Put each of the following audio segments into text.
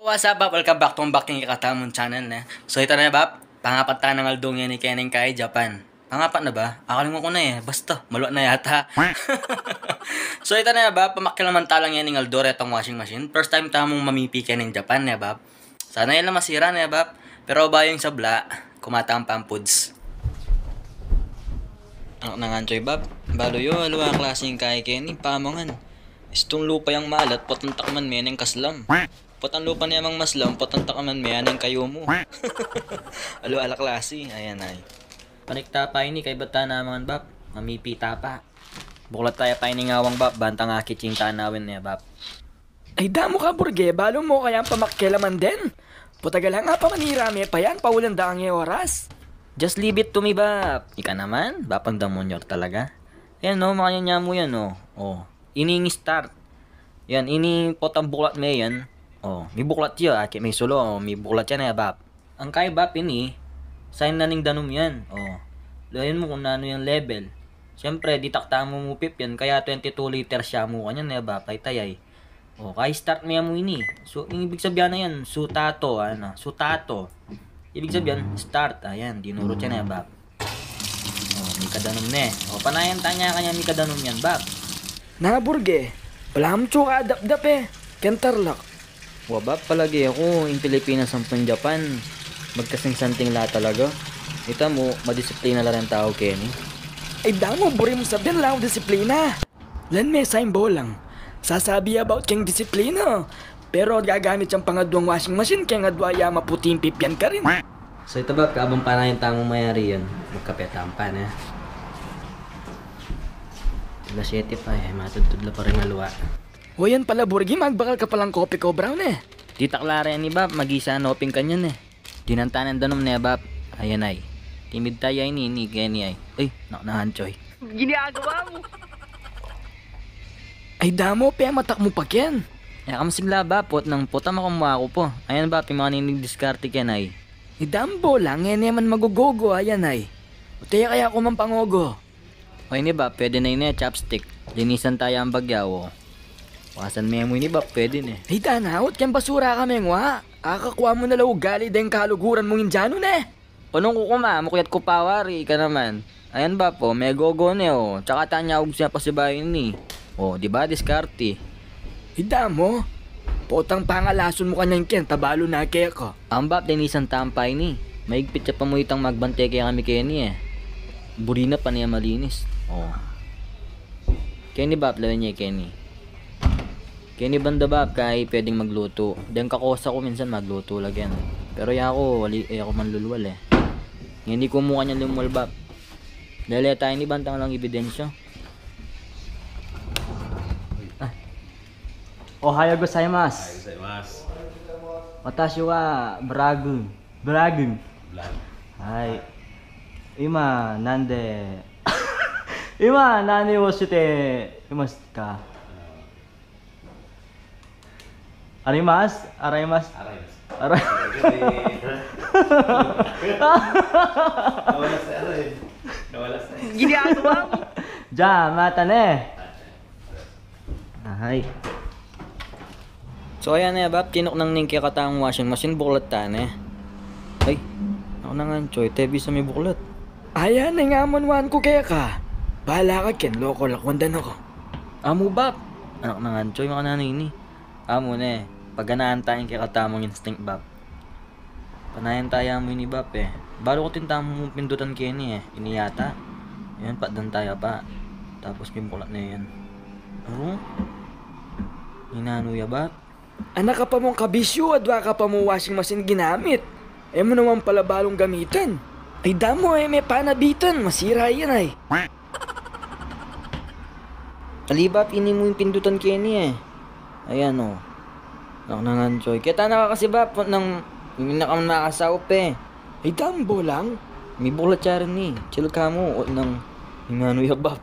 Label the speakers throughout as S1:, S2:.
S1: What's up, Bab? Welcome back to ang Baking Ikatamon channel na. So ito na, Bab. Pangapat tayo ng aldong yan ni Kenning kay Japan. Pangapat na ba? Akalimutan ko na eh. Basta, maluwa na yata. So ito na, Bab. Pamakilamantalang yan ng Aldor itong washing machine. First time tamong mamipi Kenning Japan na, Bab. Sana yan na masira na, Bab. Pero ba yung sabla, kumatang pampuds. Ano na nga, Choy, Bab? Balo yun, luwa klaseng kay Kenning, pamangan. Istong lupa yung malat, patuntak man meneng kaslam. Potang lupa niya mang maslam, potang takaman may anang kayo mo. Alo ala klase, ayan ay. Panikta pa ini kay bata naman, Bab. Mamipita pa. Buklat tayo pa ini ngawang, Bab. Bantang akit yung tanawin niya, Bab.
S2: Ay damo ka, Burge. Balo mo kayang pamakilaman din. Putagal nga pa manirami pa yan, paulan daang oras.
S1: Just leave it to me, Bab. Ika naman, Bapang damonyor talaga. Yan no, makanya mo yan no. Oh, ini start. Yan, ini potang buklat mo yan. Oh, may buklat yun. May sulo. May buklat yan eh, Bab. Ang kay Bab ini, sign na ning danom yan. Oh, layan mo kung ano yung level. Siyempre, ditakta mo pip yan. Kaya 22 liters siya mo kanyan eh, Bab. Kay tayay. Oh, kay start mo yan mo ini. So, yung ibig sabihan na yan, sutato. Ano, sutato. Ibig sabihan, start. Ayan, dinurot yan eh, Bab. Oh, may kadanom na eh. Oh, panayan tanya kanya may kadanom yan, Bab.
S2: Na, Burge. Wala mo tsuka adap-dap eh. Kentarlak.
S1: Wabab palagi ako, in Pilipinas ang pang Japan. Magkasing-santing lahat talaga. Ita mo, madisiplina lang ang tao, Kenny.
S2: Ay damo, buri mo sabihin lang disiplina. Lan may sign lang. Sasabi about keng disiplina. Pero gagamit siyang pangadwang washing machine kaya nga dwaya maputing pipyan ka rin.
S1: So ito ba, kaabang pa na yung tamong mayari yun. Magkapetampan eh. Alas 7 pa eh, matutudla pa rin naluwa.
S2: O yan pala, Burgi, magbakal ka palang kopi ko, Brown eh.
S1: Tita Clara yan ni Bab, mag-isa noping kanyan eh. Dinantanan danom niya, Bab. Ayan ay. Timid tayo ini, Kenny ay. Ay, naknahan, Choy.
S2: Ginagawa mo. Ay damo, pe, matak mo pa ken.
S1: Ay, kamasigla, Bab, ng puta makumuha ko po. Ayan, Bab, yung mga ninig-discarte ken ay.
S2: Ay dambo lang, yan naman magugogo, ayan ay. O kaya ako man pangogo.
S1: O ini, Bab, pwede na yun eh, chopstick. Linisan tayo ang bagyaw. Wasan mo ini, Bab, pwede na eh.
S2: Ay tanawat, kang basura ka mengwa. Akakuha mo na law gali dahil kaluguran mong indyano na.
S1: Punong ko kuma, mukuyat ko pawari ka naman. Ayan, Bab, po, may gogo na oh. Tsaka tanyawag siya pa si bayan ni. Oh, di ba, diskarte.
S2: Hida mo. Potang pangalason mo kanyang ken, tabalo na kaya ko.
S1: Ang Bab, dinisan tampay ni. Maigpit siya pamuyitang magbante kaya kami Kenny eh. Burina pa niya malinis. Oh. Kenny, Bab, lawin niya Kenny. Kenny banda, Bab, kay pwedeng magluto. Diyan kakosa ko minsan magluto lagyan. Pero ako, ako manlulwal eh. Hindi ko mukha niya lumwal, Bab. Dahil tayo ni bantang lang ebidensya. Ah. Ohayo gozaimasu. Watashi wa Bragun. Hai. Ima nande Ima nani wo shite imasu ka? Araimasu.
S2: Ginagawa mo.
S1: Ja, mata ne. Ay. So ayan na, Bab, tinok nang ning katang washing machine buklat ta ne. Ay, ako na nga, Choy, tebi sa may buklat.
S2: Ayan, nangamonwan ko kaya ka. Bahala ka ken, loko lakondan ako.
S1: Amo, Bab. Anak na nga, Choy, makananay ni. Amo ne, pagganaan tayong kakatamong instinct, Bab. Panayan tayo mo ni Bab eh. Balo ko tintamong mong pindutan Kenny eh. Iniyata. Ayan, padan tayo pa. Tapos pimpulak na yan. Oo? Inanuya, Bab?
S2: Anak ka pa mong kabisyo, adwa ka pa mong washing machine ginamit. Eh mo naman pala balong gamitan. Ay damo eh, may panabitan. Masira yan ay.
S1: Alibab, ini mo yung pindutan Kenny eh. Ayan o. Naknangan, Choy. Kita nakakasi, Bab, nang nakasaup eh.
S2: Ay dambo lang.
S1: May buklat siya rin eh. Chill ka mo. O nang inanuya, Bab.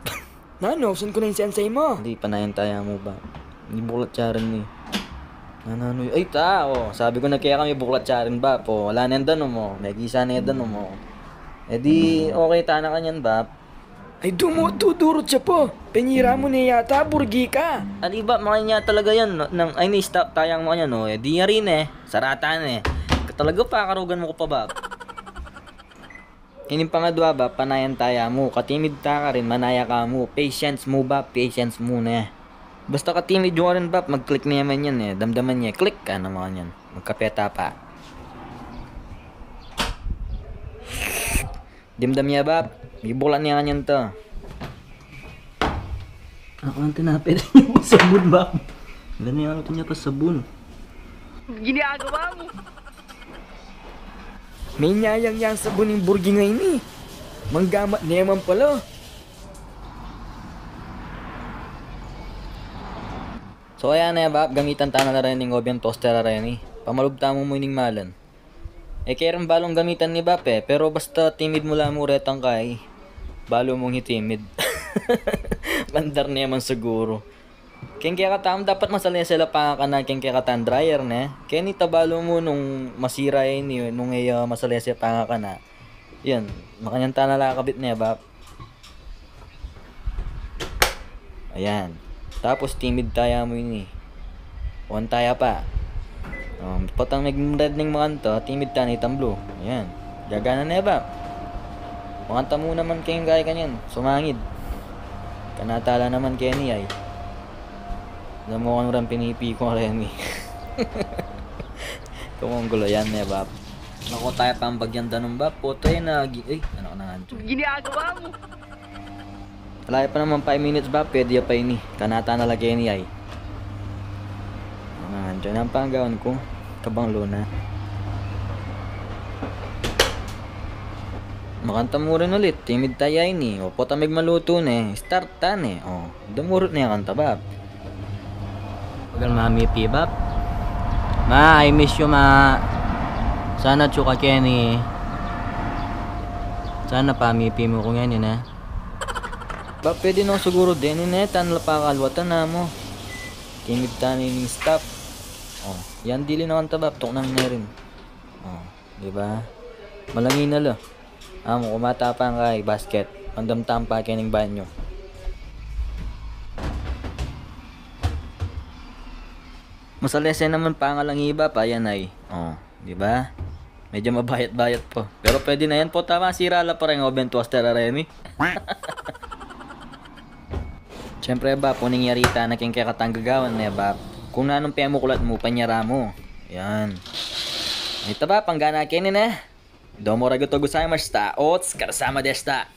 S2: Nano, saan ko na yung sensei mo?
S1: Hindi, panayan tayo mo, Bab. May buklat siya rin eh. Nananoy. Ay, ta, oh. Sabi ko na kaya kami buklat siya rin, Bab. Oh, wala na yung danom mo. May gisa na yung danom mo. Eh di, okay tana kanyan, bap.
S2: Ay dumutudurot siya po. Pinira mo na yata, burgi ka.
S1: Adi ba, makanya talaga yan, no? Ay, ni-stop tayang mo yan, no? Eh, di nga rin eh. Saratan eh. Talaga pa, karugan mo ko pa, bap. Ining pangadwa ba, panayan taya mo. Katimid ta ka rin, manaya ka mo. Patience mo ba, patience muna. Basta katimid yung rin ba, mag-click na yaman yan eh. Damdaman niya, click ka naman yan. Magkapeta pa. Dimdam niya ba, ibulan niya kanyan to. Ako ang tinapit niya pa sabon ba? Ganyan ako niya pa sabon.
S3: Ginagawa mo.
S2: May nyayang yang sabuning burgi ngayon eh. Manggamat na yaman pala.
S1: So ayan na ba, gamitan tayo na rin ng oven toaster na rin eh. Pamalubta mo ining malan. Eh kaya rin balong gamitan ni Bape, pero basta timid mo lang mo retang kay. Balo mong hitimid. Bandar na yaman siguro. Kaya kaya katam dapat masalaya sila pa ka na kaya katam dryer na. Kaya ni tabalo mo nung masira yun yun, nung masalaya siya pa ka na. Yan, makanyanta na lakabit niya ba. Ayan. Tapos timid tayo mo yun eh. One tayo pa. Patang nag-red ng mga to, timid tayo ni Tamblo. Ayan. Gagana na ba? Makanta mo naman kayong gaya kanyan. Sumangid. Kanatala naman kaya ni ay. Alam mo kung rin pinipi ko rin eh. Kumunggulo yan eh bap. Naku tayo pa ang bagyan tanong bap. Puto yun na. Ay, ano ka na nga.
S3: Ginagawa mo.
S1: Alaya pa naman 5 minutes bap. Pwede pa yun eh. Kanata na lagay ni ay. Diyan ang panggawan ko. Kabang luna. Makanta mo rin ulit. Timid tayo yun eh. O potamig maluto na eh. Start tan eh. O, dumurot na yung kanta bap. Pagal mami pi bap. Ma, I miss you ma. Sana chuka Kenny. Sana pa mipi mo kung yan yun eh. Bap, pwede nung siguro din yun eh. Tanla pa kalwatan na mo. Timid tayo yung stop. Oh, yan dili na kanta bap, tok nang nerin. Oh, di ba? Malangi na lo. Amo kumata pa kay basket. Pandamtam pa kining banyo. Masalese naman pa nga lang iba pa yan ay. Oh, di ba? Medyo mabayat-bayat po. Pero pwede na yan po tama sira la pa rin oven toaster aremi. Siyempre ba, puning yarita na king kakatang na ba? Kung nanong pemukulat mo, panyara mo. Yan. Ito ba, panggana kinin eh. Domo ragoto gozaimasu. Ots, karasama deshita.